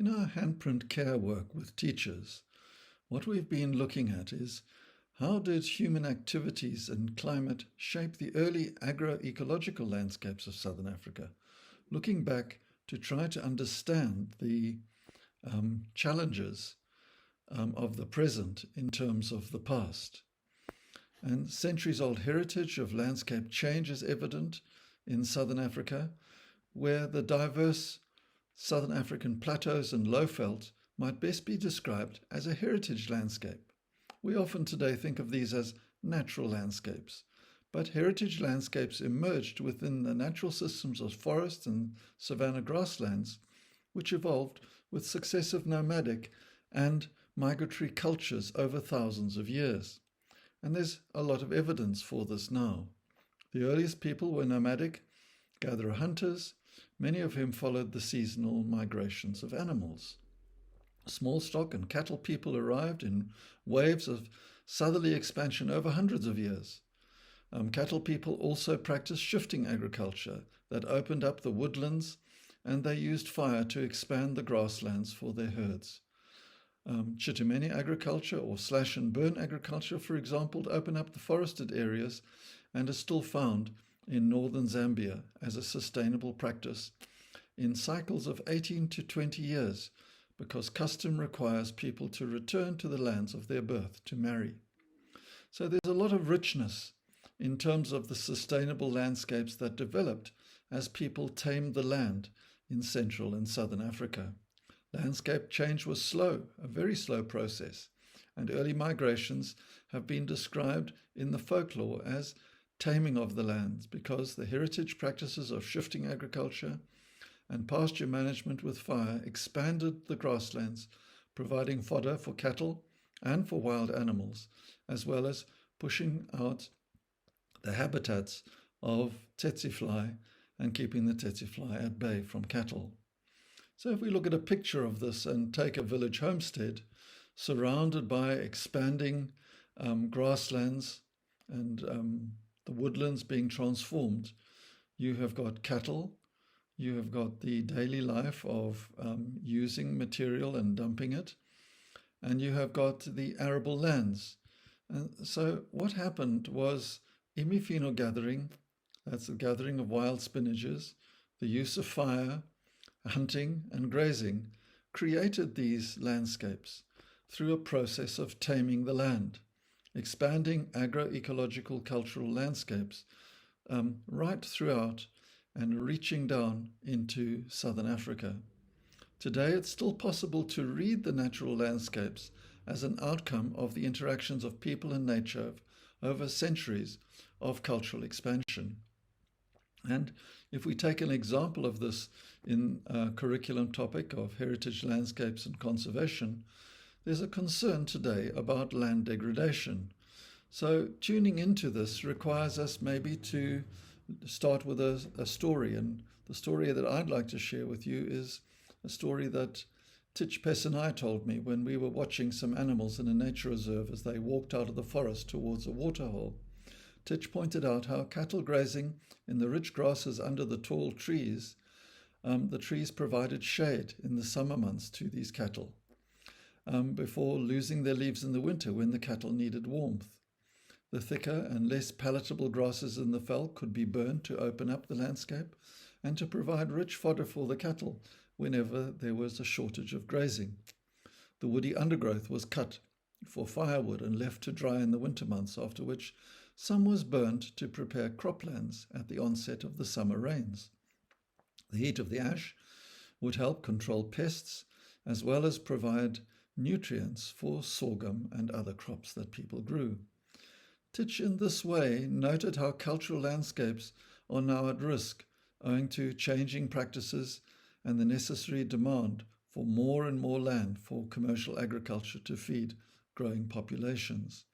In our handprint care work with teachers, what we've been looking at is how did human activities and climate shape the early agroecological landscapes of southern Africa, looking back to try to understand the challenges of the present in terms of the past. And centuries-old heritage of landscape change is evident in southern Africa, where the diverse southern African plateaus and lowveld might best be described as a heritage landscape. We often today think of these as natural landscapes, but heritage landscapes emerged within the natural systems of forests and savanna grasslands, which evolved with successive nomadic and migratory cultures over thousands of years. And there's a lot of evidence for this now. The earliest people were nomadic, gatherer hunters, many of whom followed the seasonal migrations of animals. Small stock and cattle people arrived in waves of southerly expansion over hundreds of years. Cattle people also practiced shifting agriculture that opened up the woodlands, and they used fire to expand the grasslands for their herds. Chitumeni agriculture or slash and burn agriculture, for example, to open up the forested areas and is still found in northern Zambia as a sustainable practice in cycles of 18 to 20 years, because custom requires people to return to the lands of their birth to marry. So there's a lot of richness in terms of the sustainable landscapes that developed as people tamed the land in Central and Southern Africa. Landscape change was slow, a very slow process, and early migrations have been described in the folklore as taming of the lands, because the heritage practices of shifting agriculture and pasture management with fire expanded the grasslands, providing fodder for cattle and for wild animals, as well as pushing out the habitats of tsetse fly and keeping the tsetse fly at bay from cattle. So if we look at a picture of this and take a village homestead surrounded by expanding grasslands and the woodlands being transformed, you have got cattle, you have got the daily life of using material and dumping it, and you have got the arable lands. And so what happened was imifino gathering, that's the gathering of wild spinaches, the use of fire, hunting and grazing, created these landscapes through a process of taming the land, expanding agroecological cultural landscapes right throughout and reaching down into southern Africa. Today it's still possible to read the natural landscapes as an outcome of the interactions of people and nature over centuries of cultural expansion. And if we take an example of this in a curriculum topic of heritage landscapes and conservation, there's a concern today about land degradation. So tuning into this requires us maybe to start with a story. And the story that I'd like to share with you is a story that Titch Pess and I told me when we were watching some animals in a nature reserve as they walked out of the forest towards a waterhole. Titch pointed out how cattle grazing in the rich grasses under the tall trees, the trees provided shade in the summer months to these cattle before losing their leaves in the winter when the cattle needed warmth. The thicker and less palatable grasses in the veld could be burned to open up the landscape and to provide rich fodder for the cattle whenever there was a shortage of grazing. The woody undergrowth was cut for firewood and left to dry in the winter months, after which some was burned to prepare croplands at the onset of the summer rains. The heat of the ash would help control pests as well as provide nutrients for sorghum and other crops that people grew. Titch in this way noted how cultural landscapes are now at risk owing to changing practices and the necessary demand for more and more land for commercial agriculture to feed growing populations.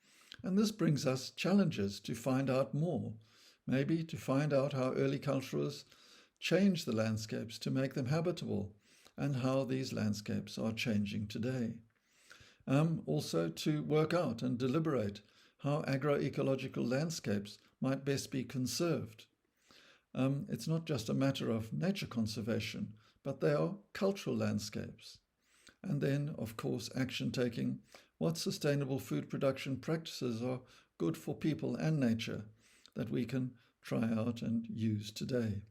And this brings us challenges to find out more, maybe to find out how early culturists changed the landscapes to make them habitable and how these landscapes are changing today. Also to work out and deliberate how agroecological landscapes might best be conserved. It's not just a matter of nature conservation, but they are cultural landscapes. And then, of course, action taking. What sustainable food production practices are good for people and nature that we can try out and use today?